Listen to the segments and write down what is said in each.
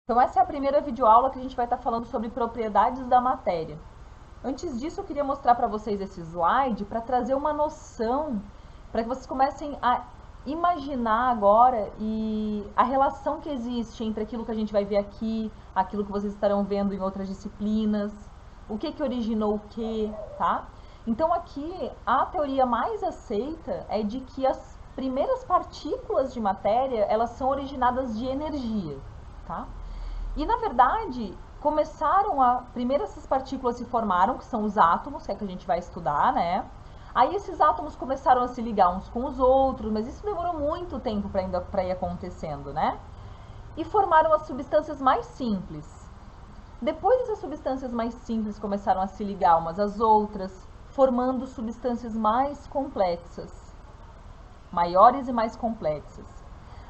Então essa é a primeira videoaula que a gente vai estar falando sobre propriedades da matéria. Antes disso, eu queria mostrar para vocês esse slide para trazer uma noção, para que vocês comecem a imaginar agora e a relação que existe entre aquilo que a gente vai ver aqui, aquilo que vocês estarão vendo em outras disciplinas, o que originou o que, tá? Então aqui a teoria mais aceita é de que as primeiras partículas de matéria, elas são originadas de energia, tá? E na verdade, primeiro essas partículas se formaram, que são os átomos, que é que a gente vai estudar, né? Aí esses átomos começaram a se ligar uns com os outros, mas isso demorou muito tempo para ir acontecendo, né? E formaram as substâncias mais simples. Depois essas substâncias mais simples começaram a se ligar umas às outras, formando substâncias mais complexas, maiores e mais complexas.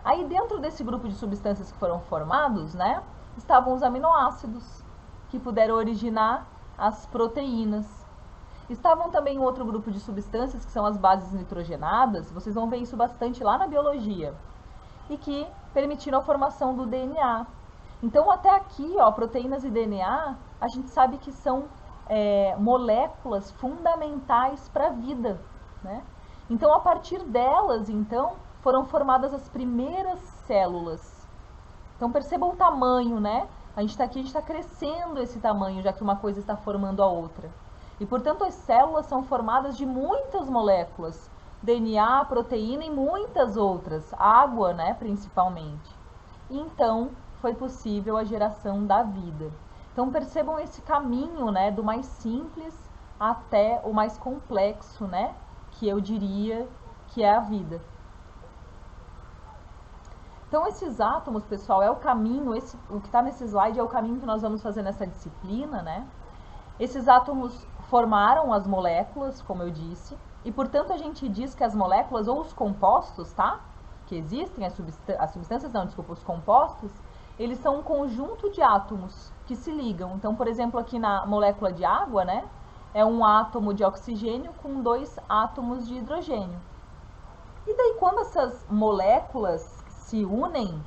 Aí dentro desse grupo de substâncias que foram formados, né, estavam os aminoácidos, que puderam originar as proteínas. Estavam também um outro grupo de substâncias, que são as bases nitrogenadas, vocês vão ver isso bastante lá na biologia, e que permitiram a formação do DNA. Então, até aqui, ó, proteínas e DNA, a gente sabe que são moléculas fundamentais para a vida, né? Então, a partir delas, então, foram formadas as primeiras células. Então percebam o tamanho, né? A gente está aqui, a gente está crescendo esse tamanho, já que uma coisa está formando a outra. E, portanto, as células são formadas de muitas moléculas, DNA, proteína e muitas outras, água, né, principalmente. E então foi possível a geração da vida. Então percebam esse caminho, né, do mais simples até o mais complexo, né, que eu diria que é a vida. Então, esses átomos, pessoal, é o caminho, o que está nesse slide é o caminho que nós vamos fazer nessa disciplina, né? Esses átomos formaram as moléculas, como eu disse, e, portanto, a gente diz que as moléculas, ou os compostos, tá? Que existem, as substâncias, não, desculpa, os compostos, eles são um conjunto de átomos que se ligam. Então, por exemplo, aqui na molécula de água, né? É um átomo de oxigênio com 2 átomos de hidrogênio. E daí, quando essas moléculas se unem,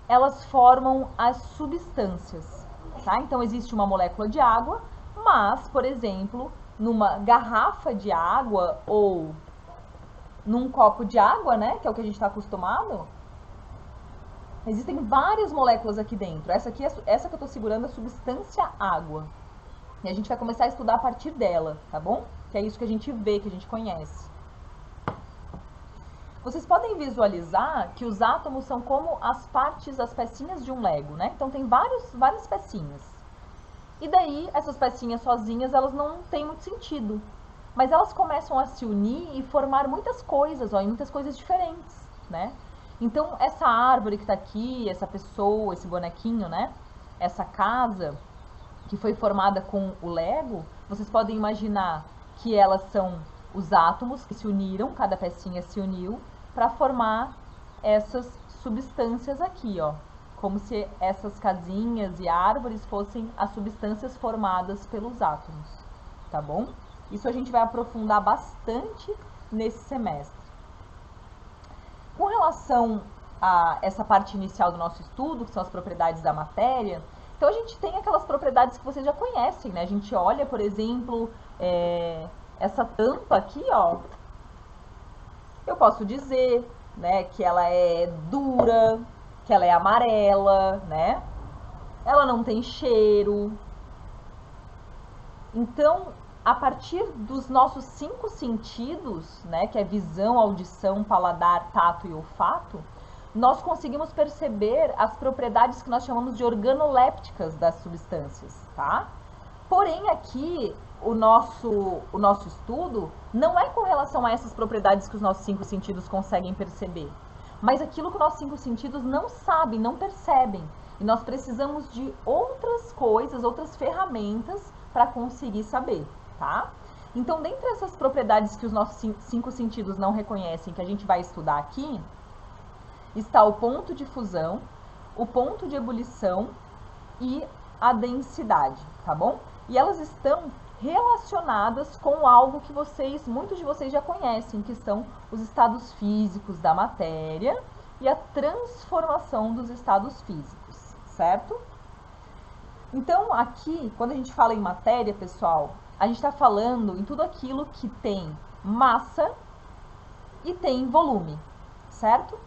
elas formam as substâncias, tá? Então existe uma molécula de água, mas, por exemplo, numa garrafa de água ou num copo de água, né, que é o que a gente está acostumado, existem várias moléculas aqui dentro. Essa que eu estou segurando é a substância água. E a gente vai começar a estudar a partir dela, tá bom? Que é isso que a gente vê, que a gente conhece. Vocês podem visualizar que os átomos são como as partes, as pecinhas de um Lego, né? Então tem várias pecinhas. E daí, essas pecinhas sozinhas, elas não têm muito sentido. Mas elas começam a se unir e formar muitas coisas, ó, e muitas coisas diferentes, né? Então, essa árvore que tá aqui, essa pessoa, esse bonequinho, né? Essa casa que foi formada com o Lego, vocês podem imaginar que elas são os átomos que se uniram, cada pecinha se uniu, para formar essas substâncias aqui, ó. Como se essas casinhas e árvores fossem as substâncias formadas pelos átomos, tá bom? Isso a gente vai aprofundar bastante nesse semestre. Com relação a essa parte inicial do nosso estudo, que são as propriedades da matéria, então a gente tem aquelas propriedades que vocês já conhecem, né? A gente olha, por exemplo, essa tampa aqui, ó, eu posso dizer, né, que ela é dura, que ela é amarela, né? Ela não tem cheiro. Então, a partir dos nossos 5 sentidos, né, que é visão, audição, paladar, tato e olfato, nós conseguimos perceber as propriedades que nós chamamos de organolépticas das substâncias, tá? Porém, aqui, o nosso estudo não é com relação a essas propriedades que os nossos 5 sentidos conseguem perceber, mas aquilo que os nossos 5 sentidos não sabem, não percebem. E nós precisamos de outras coisas, outras ferramentas para conseguir saber, tá? Então, dentre essas propriedades que os nossos 5 sentidos não reconhecem, que a gente vai estudar aqui, está o ponto de fusão, o ponto de ebulição e a densidade, tá bom? E elas estão relacionadas com algo que muitos de vocês já conhecem, que são os estados físicos da matéria e a transformação dos estados físicos, certo? Então, aqui, quando a gente fala em matéria, pessoal, a gente está falando em tudo aquilo que tem massa e tem volume, certo?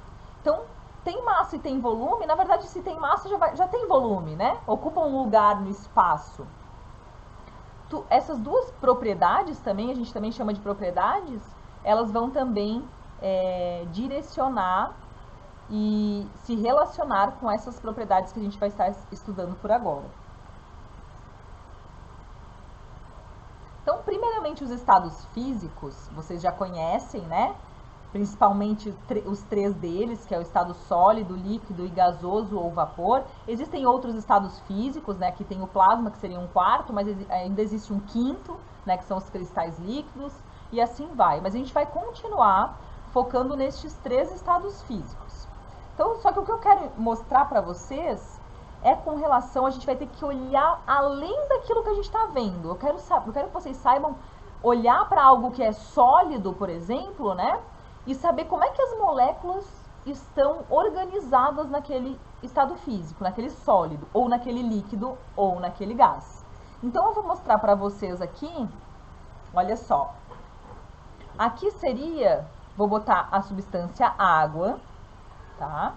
Então, tem massa e tem volume, na verdade, se tem massa, já tem volume, né? Ocupa um lugar no espaço. Essas duas propriedades também, a gente também chama de propriedades, elas vão também direcionar e se relacionar com essas propriedades que a gente vai estar estudando por agora. Então, primeiramente, os estados físicos, vocês já conhecem, né? Principalmente os três deles, que é o estado sólido, líquido e gasoso ou vapor. Existem outros estados físicos, né? Aqui tem o plasma, que seria um quarto, mas ainda existe um quinto, né? Que são os cristais líquidos, e assim vai. Mas a gente vai continuar focando nestes três estados físicos. Então, só que o que eu quero mostrar para vocês é com relação, a gente vai ter que olhar além daquilo que a gente está vendo. Eu quero que vocês saibam olhar para algo que é sólido, por exemplo, né? E saber como é que as moléculas estão organizadas naquele estado físico, naquele sólido, ou naquele líquido, ou naquele gás. Então, eu vou mostrar para vocês aqui, olha só. Aqui seria, vou botar a substância água, tá?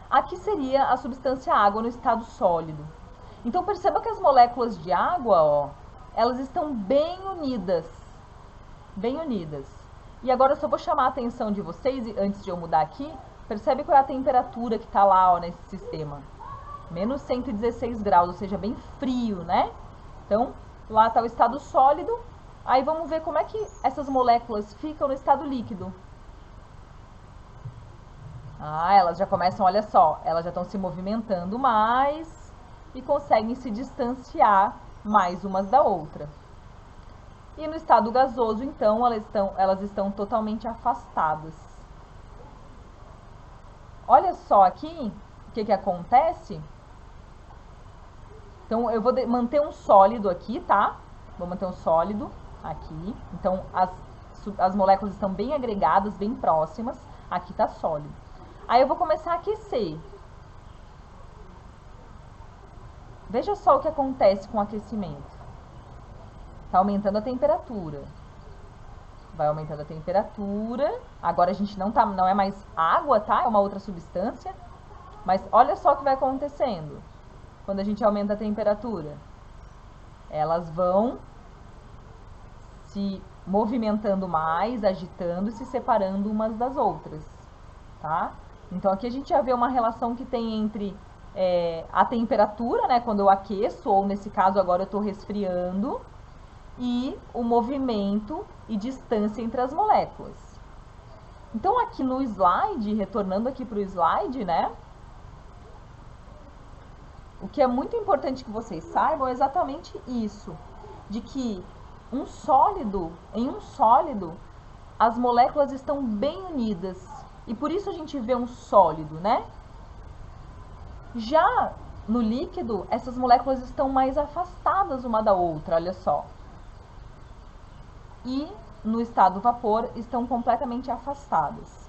Aqui seria a substância água no estado sólido. Então, perceba que as moléculas de água, ó, elas estão bem unidas. Bem unidas. E agora eu só vou chamar a atenção de vocês, antes de eu mudar aqui, percebe qual é a temperatura que está lá, ó, nesse sistema. Menos 116 graus, ou seja, bem frio, né? Então, lá está o estado sólido. Aí vamos ver como é que essas moléculas ficam no estado líquido. Ah, elas já começam, olha só, elas já estão se movimentando mais e conseguem se distanciar mais umas da outra. E no estado gasoso, então, elas estão totalmente afastadas. Olha só aqui o que acontece. Então, eu vou manter um sólido aqui, tá? Vou manter um sólido aqui. Então, as moléculas estão bem agregadas, bem próximas. Aqui está sólido. Aí eu vou começar a aquecer. Veja só o que acontece com o aquecimento. Está aumentando a temperatura. Vai aumentando a temperatura. Agora a gente não é mais água, tá? É uma outra substância. Mas olha só o que vai acontecendo quando a gente aumenta a temperatura. Elas vão se movimentando mais, agitando e se separando umas das outras, tá? Então, aqui a gente já vê uma relação que tem entre a temperatura, né, quando eu aqueço, ou nesse caso agora eu estou resfriando, e o movimento e distância entre as moléculas. Então, aqui no slide, retornando aqui para o slide, né, o que é muito importante que vocês saibam é exatamente isso, de que em um sólido, as moléculas estão bem unidas. E por isso a gente vê um sólido, né? Já no líquido, essas moléculas estão mais afastadas uma da outra, olha só. E no estado vapor, estão completamente afastadas.